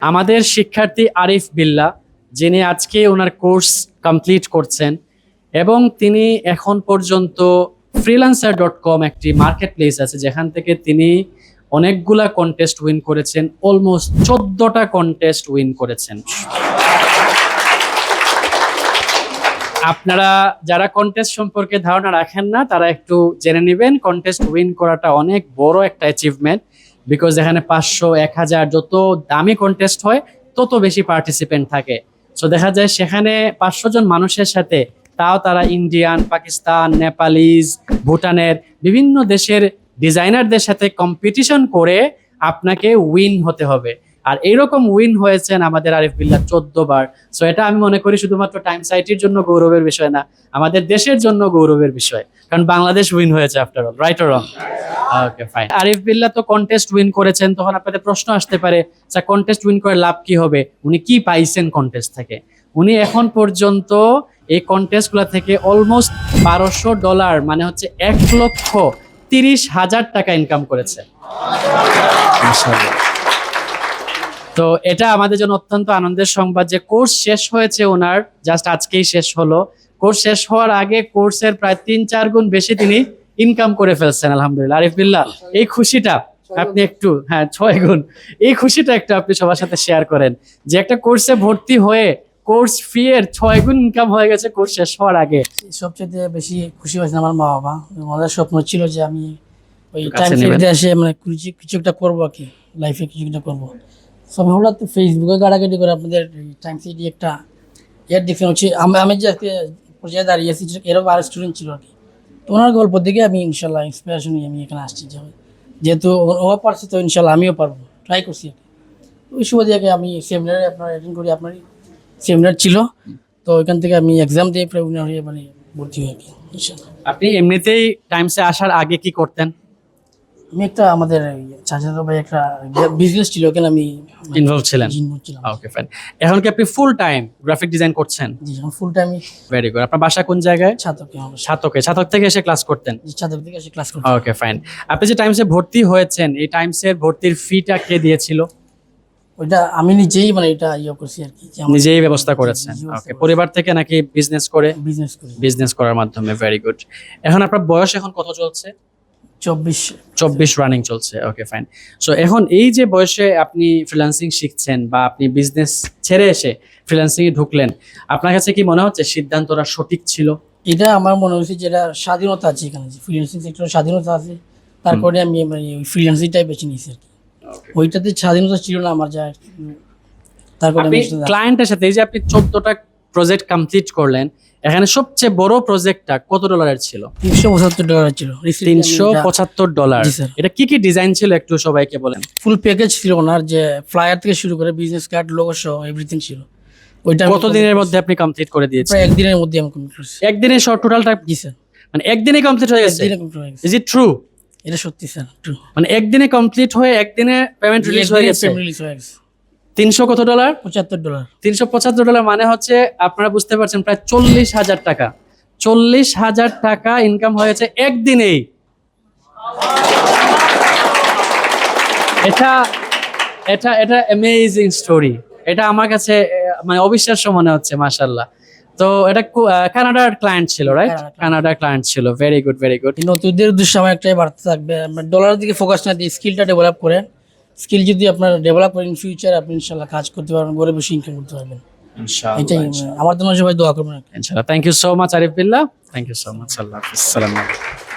আমাদের শিক্ষার্থী আরিফ বিল্লাহ, যিনি আজকে ওনার কোর্স কমপ্লিট করছেন এবং তিনি এখন পর্যন্ত freelancer.com একটি মার্কেট প্লেস আছে যেখান থেকে তিনি অনেকগুলা কন্টেস্ট উইন করেছেন, অলমোস্ট 14টা কন্টেস্ট উইন করেছেন। আপনারা যারা কন্টেস্ট সম্পর্কে ধারণা রাখেন না তারা একটু জেনে নেবেন, কন্টেস্ট উইন করাটা অনেক বড় একটা অ্যাচিভমেন্ট। বিকজ এখানে 500, 1000 যত দামি কন্টেস্ট হয় তত বেশি পার্টিসিপেন্ট থাকে। সো দেখা যায় সেখানে 500 জন মানুষের সাথে, তাও তারা ইন্ডিয়ান, পাকিস্তান, নেপালিজ, ভুটানের বিভিন্ন দেশের ডিজাইনারদের সাথে কম্পিটিশন করে আপনাকে উইন হতে হবে। আর এইরকম উইন হয়েছেন আমাদের আরিফ বিল্লাহ 14 বার। সো এটা আমি মনে করি শুধুমাত্র টাইম সাইটের জন্য গৌরবের বিষয় না, আমাদের দেশের জন্য গৌরবের বিষয়, কারণ বাংলাদেশ উইন হয়েছে after all, right or wrong? Okay fine. Arif Billah তো কন্টেস্ট উইন করেছেন, তখন আপনাদের প্রশ্ন আসতে পারে স্যার কন্টেস্ট উইন করে লাভ কি হবে, উনি কি পাইছেন কন্টেস্ট থেকে? উনি এখন পর্যন্ত এই কন্টেস্টগুলো থেকে অলমোস্ট $1200, মানে হচ্ছে 1,30,000 টাকা ইনকাম করেছে। তো এটা আমাদের জন্য অত্যন্ত আনন্দের সংবাদ যে কোর্স শেষ হয়েছে ওনার, জাস্ট আজকেই শেষ হলো। কোর্স শেষ হওয়ার আগে কোর্সের প্রায় 3-4 গুণ বেশি তিনি ইনকাম করে ফেলছেন আলহামদুলিল্লাহ। আরিফ বিল্লাহ, এই খুশিটা আপনি একটু, 6 গুণ, এই খুশিটা একটু আপনি সবার সাথে শেয়ার করেন যে একটা কোর্সে ভর্তি হয়ে কোর্স ফি এর 6 গুণ ইনকাম হয়ে গেছে কোর্স শেষ হওয়ার আগে। সবচেয়ে বেশি খুশি হয়েছে আমার মা বাবা। আমাদের স্বপ্ন ছিল যে আমি ওই টাইম সাইটে এসে মানে কিছু একটা করবো আর কি, লাইফে কিছু একটা করবো। সব হঠাৎ ফেসবুকে গাড়াগাড়ি করে আপনাদের টাইম সাইটে একটা ইয়ার দেখতে হচ্ছে। আমি যে আজকে পর্যায়ে দাঁড়িয়েছি এরকম আর স্টুডেন্ট ছিল আর কি। তো ওনার গল্প দেখে আমি ইনশাল্লাহ ইন্সপিরেশন নিয়ে আমি এখানে আসছি, যেহেতু ও পারছে তো ইনশাল্লাহ আমিও পারবো, ট্রাই করছি আর কি। ওই সুবাদে আমি সেমিনারে আপনার অ্যাটেন্ড করি, আপনার সেমিনার ছিল, তো ওইখান থেকে আমি এক্সাম দিয়ে প্রায় উইনার হয়ে মানে ভর্তি হয়ে আর কি ইনশাল্লাহ। আপনি এমনিতেই টাইমসে আসার আগে কি করতেন? আমি একটা আমাদের চাচাতো ভাই একটা বিজনেস ছিল, ওখানে আমি ইনভলভ ছিলেন। Okay fine. এখন কি আপনি ফুল টাইম গ্রাফিক ডিজাইন করছেন? জি, ফুল টাইম। Very good. আপনার বাসা কোন জায়গায়? ছাতকে। ছাতক থেকে এসে ক্লাস করতেন? জি, ছাতক থেকে এসে ক্লাস করতেন। Okay fine. আপনি যে টাইমসে ভর্তি হয়েছেন, এই টাইমসের ভর্তির ফিটা কে দিয়েছিল? ওইটা আমি নিজেই মানে এটা করছি আর কি, নিজেই ব্যবস্থা করেছেন। ওকে, পরিবার থেকে নাকি বিজনেস করে? বিজনেস করার মাধ্যমে। Very good. এখন আপনার বয়স এখন কত চলছে? 24 রানিং চলছে। Okay fine. সো এখন এই যে বয়সে আপনি ফ্রিল্যান্সিং শিখছেন বা আপনি বিজনেস ছেড়ে এসে ফ্রিল্যান্সিং এ ঢুকলেন, আপনার কাছে কি মনে হচ্ছে সিদ্ধান্তটা সঠিক ছিল? এটা আমার মনে হচ্ছে যেটা স্বাধীনতা আছে এখানে, ফ্রিল্যান্সিং সেক্টরে স্বাধীনতা আছে, তারপরে আমি ফ্রিল্যান্সিংটাই বেছে নিয়েছি আর কি। ওইটাতে স্বাধীনতা ছিল না আমার, যা তারপরে ক্লায়েন্টের সাথে এই যে আপনি 14টা প্রজেক্ট কমপ্লিট করলেন, এখানে সবচেয়ে বড় প্রজেক্টটা কত ডলারের ছিল? $375 ছিল। $375। এটা কি কি ডিজাইন ছিল একটু সবাইকে বলেন। ফুল প্যাকেজ ছিল ওনার, যে ফ্লায়ার থেকে শুরু করে বিজনেস কার্ড, লোগো সহ এভরিথিং ছিল। ওইটা কত দিনের মধ্যে আপনি কমপ্লিট করে দিয়েছেন? প্রায় একদিনের মধ্যে আমি কমপ্লিট করেছি। একদিনে সব টোটালটা? জি স্যার। মানে একদিনে কমপ্লিট হয়ে গেছে? Is it true? এটা সত্যি স্যার, ট্রু। মানে একদিনে কমপ্লিট হয়ে একদিনে পেমেন্ট রিলিজ হয়ে গেছে? 300 কত ডলার? $75। $375 মানে হচ্ছে আপনারা বুঝতে পারছেন প্রায় 40,000 টাকা। 40,000 টাকা ইনকাম হয়েছে একদিনেই। এটা এটা এটা অ্যামেজিং স্টোরি। এটা আমার কাছে মানে অবিশ্বাস্য মনে হচ্ছে, মাশাআল্লাহ। তো এটা কানাডার ক্লায়েন্ট ছিল, রাইট? কানাডার ক্লায়েন্ট ছিল। Very good, very good. নতুনদের উদ্দেশ্যে আমার একটাই বার্তা থাকবে, ডলারের দিকে ফোকাস না দিয়ে স্কিলটা ডেভেলপ করেন। স্কিল যদি আপনার ডেভেলপ করেন, ফিউচার আপনি ইনশাআল্লাহ কাজ করতে পারবেন, গড়ে বেশি ইনকাম করতে পারবেন ইনশাআল্লাহ। এটাই আমার জন্য সবাই দোয়া করবেন ইনশাআল্লাহ। Thank you so much Arif Billah. Thank you so much. আল্লাহ হাফেজ। আসসালামু আলাইকুম।